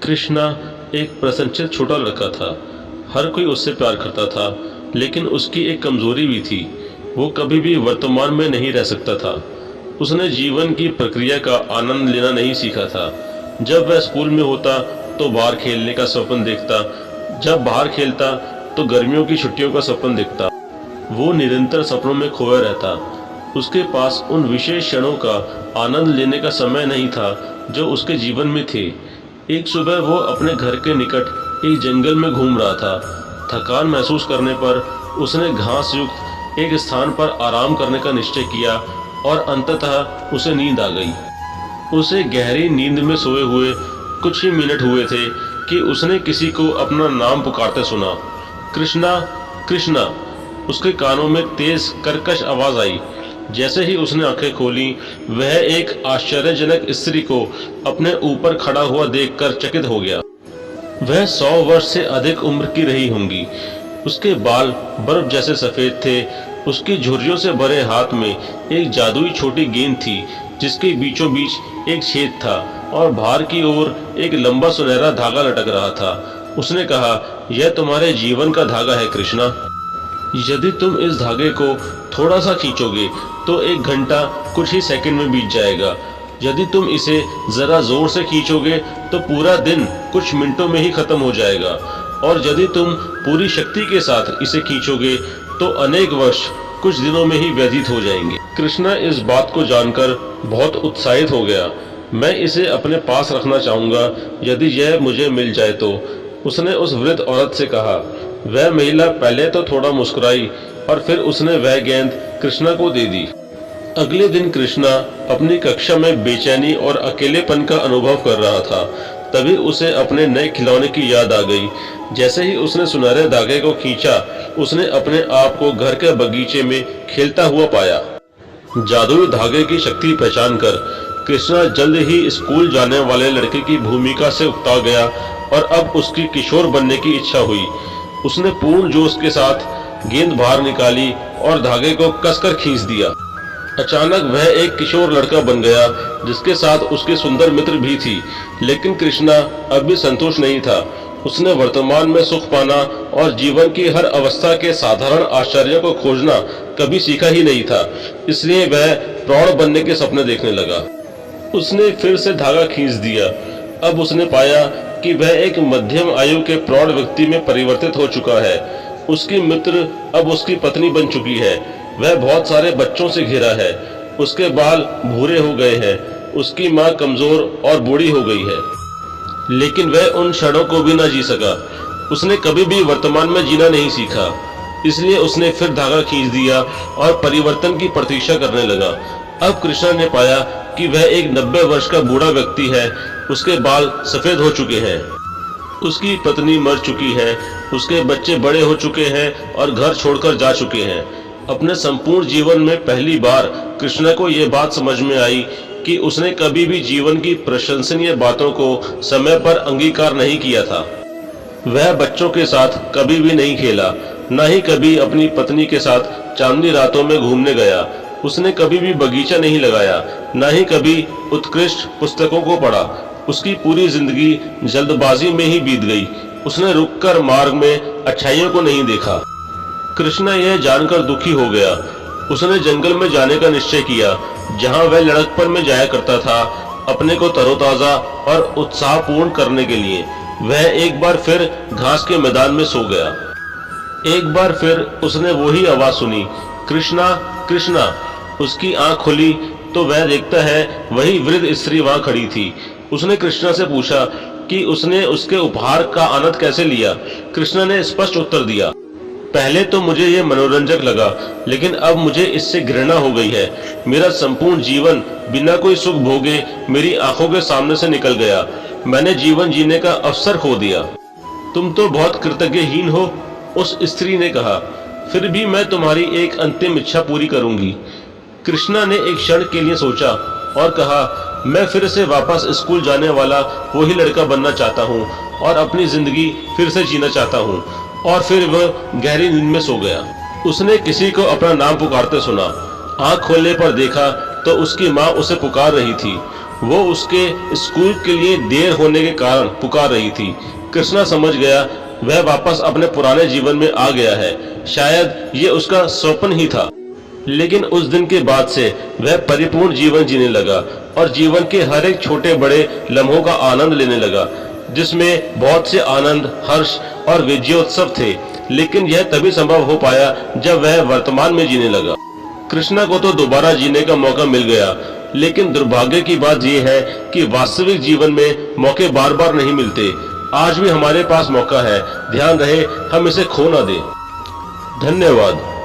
कृष्णा एक प्रसन्नचित्त छोटा लड़का था। हर कोई उससे प्यार करता था, लेकिन उसकी एक कमजोरी भी थी। वो कभी भी वर्तमान में नहीं रह सकता था। उसने जीवन की प्रक्रिया का आनंद लेना नहीं सीखा था। जब वह स्कूल में होता तो बाहर खेलने का सपन देखता, जब बाहर खेलता तो गर्मियों की छुट्टियों का सपन देखता। वो निरंतर सपनों में खोया रहता। उसके पास उन विशेष क्षणों का आनंद लेने का समय नहीं था जो उसके जीवन में थे। एक सुबह वो अपने घर के निकट एक जंगल में घूम रहा था। थकान महसूस करने पर उसने घास युक्त एक स्थान पर आराम करने का निश्चय किया और अंततः उसे नींद आ गई। उसे गहरी नींद में सोए हुए कुछ ही मिनट हुए थे कि उसने किसी को अपना नाम पुकारते सुना, कृष्णा, कृष्णा। उसके कानों में तेज कर्कश आवाज आई। जैसे ही उसने आंखें खोली, वह एक आश्चर्यजनक स्त्री को अपने ऊपर खड़ा हुआ देखकर चकित हो गया। वह 100 वर्ष से अधिक उम्र की रही होंगी। उसके बाल बर्फ जैसे सफेद थे। उसकी झुर्रियों से भरे हाथ में एक जादुई छोटी गेंद थी, जिसके बीचों बीच एक छेद था और बाहर की ओर एक लंबा सुनहरा धागा लटक रहा था। उसने कहा, यह तुम्हारे जीवन का धागा है कृष्णा। यदि तुम इस धागे को थोड़ा सा खींचोगे तो 1 घंटा कुछ ही सेकंड में बीत जाएगा। यदि तुम इसे जरा जोर से खींचोगे तो पूरा दिन कुछ मिनटों में ही खत्म हो जाएगा, और यदि तुम पूरी शक्ति के साथ इसे खींचोगे तो अनेक वर्ष कुछ दिनों में ही व्यतीत हो जाएंगे। कृष्णा इस बात को जानकर बहुत उत्साहित हो गया। मैं इसे अपने पास रखना चाहूंगा, यदि यह मुझे मिल जाए तो, उसने उस वृद्ध औरत से कहा। वह महिला पहले तो थोड़ा मुस्कुराई और फिर उसने वह गेंद कृष्णा को दे दी। अगले दिन कृष्णा अपनी कक्षा में बेचैनी और अकेलेपन का अनुभव कर रहा था। तभी उसे अपने नए खिलौने की याद आ गई। जैसे ही उसने सुनहरे धागे को खींचा, उसने अपने आप को घर के बगीचे में खेलता हुआ पाया। जादुई धागे की शक्ति पहचान कर कृष्णा जल्द ही स्कूल जाने वाले लड़के की भूमिका से उकता गया और अब उसकी किशोर बनने की इच्छा हुई। उसने पूर्ण जोश के साथ गेंद बाहर निकाली और धागे को कसकर खींच दिया। अचानक वह एक किशोर लड़का बन गया, जिसके साथ उसकी सुंदर मित्र भी थी। लेकिन कृष्णा अब भी संतुष्ट नहीं था। उसने वर्तमान में सुख पाना और जीवन की हर अवस्था के साधारण आश्चर्य को खोजना कभी सीखा ही नहीं था। इसलिए वह प्रौढ़ बनने के सपने देखने लगा। उसने फिर से धागा खींच दिया। अब उसने पाया कि वह एक मध्यम आयु के प्रौढ़ व्यक्ति में परिवर्तित हो चुका है। उसकी मित्र अब उसकी पत्नी बन चुकी है। वह बहुत सारे बच्चों से घिरा है। उसके बाल भूरे हो गए हैं। उसकी माँ कमजोर और बूढ़ी हो गई है। लेकिन वह उन क्षणों को भी न जी सका। उसने कभी भी वर्तमान में जीना नहीं सीखा। इसलिए उसने फिर धागा खींच दिया और परिवर्तन की प्रतीक्षा करने लगा। अब कृष्णा ने पाया कि वह एक 90 वर्ष का बूढ़ा व्यक्ति है। उसके बाल सफेद हो चुके हैं। उसकी पत्नी मर चुकी है। उसके बच्चे बड़े हो चुके हैं और घर छोड़कर जा चुके हैं। अपने संपूर्ण जीवन में पहली बार कृष्णा को यह बात समझ में आई कि उसने कभी भी जीवन की प्रशंसनीय बातों को समय पर अंगीकार नहीं किया था। वह बच्चों के साथ कभी भी नहीं खेला, न ही कभी अपनी पत्नी के साथ चांदनी रातों में घूमने गया। उसने कभी भी बगीचा नहीं लगाया, न ही कभी उत्कृष्ट पुस्तकों को पढ़ा। उसकी पूरी जिंदगी जल्दबाजी में ही बीत गई। उसने रुककर मार्ग में अच्छाइयों को नहीं देखा। कृष्णा यह जानकर दुखी हो गया। उसने जंगल में जाने का निश्चय किया, जहां वह लड़कपन में जाया करता था, अपने को तरोताजा और उत्साहपूर्ण करने के लिए। वह एक बार फिर घास के मैदान में सो गया। एक बार फिर उसने वही आवाज सुनी, कृष्णा, कृष्णा। उसकी आंख खुली तो वह देखता है वही वृद्ध स्त्री वहां खड़ी थी। उसने कृष्णा से पूछा कि उसने उसके उपहार का आनंद कैसे लिया। कृष्णा ने स्पष्ट उत्तर दिया, पहले तो मुझे ये मनोरंजक लगा, लेकिन अब मुझे इससे घृणा हो गई है। मेरा संपूर्ण जीवन बिना कोई सुख भोगे मेरी आंखों के सामने से निकल गया। मैंने जीवन जीने का अवसर खो दिया। तुम तो बहुत कृतज्ञहीन हो, उस स्त्री ने कहा। फिर भी मैं तुम्हारी एक अंतिम इच्छा पूरी करूंगी। कृष्णा ने एक क्षण के लिए सोचा और कहा, मैं फिर से वापस स्कूल जाने वाला वही लड़का बनना चाहता हूँ और अपनी जिंदगी फिर से जीना चाहता हूँ। और फिर वह गहरी नींद में सो गया। उसने किसी को अपना नाम पुकारते सुना। आंख खोलने पर देखा तो उसकी माँ उसे पुकार रही थी। वो उसके स्कूल के लिए देर होने के कारण पुकार रही थी। कृष्णा समझ गया वह वापस अपने पुराने जीवन में आ गया है। शायद ये उसका स्वप्न ही था। लेकिन उस दिन के बाद से वह परिपूर्ण जीवन जीने लगा और जीवन के हर एक छोटे बड़े लम्हों का आनंद लेने लगा, जिसमें बहुत से आनंद, हर्ष और विजयोत्सव थे। लेकिन यह तभी संभव हो पाया जब वह वर्तमान में जीने लगा। कृष्णा को तो दोबारा जीने का मौका मिल गया, लेकिन दुर्भाग्य की बात यह है कि वास्तविक जीवन में मौके बार बार नहीं मिलते। आज भी हमारे पास मौका है, ध्यान रहे हम इसे खो ना दें। धन्यवाद।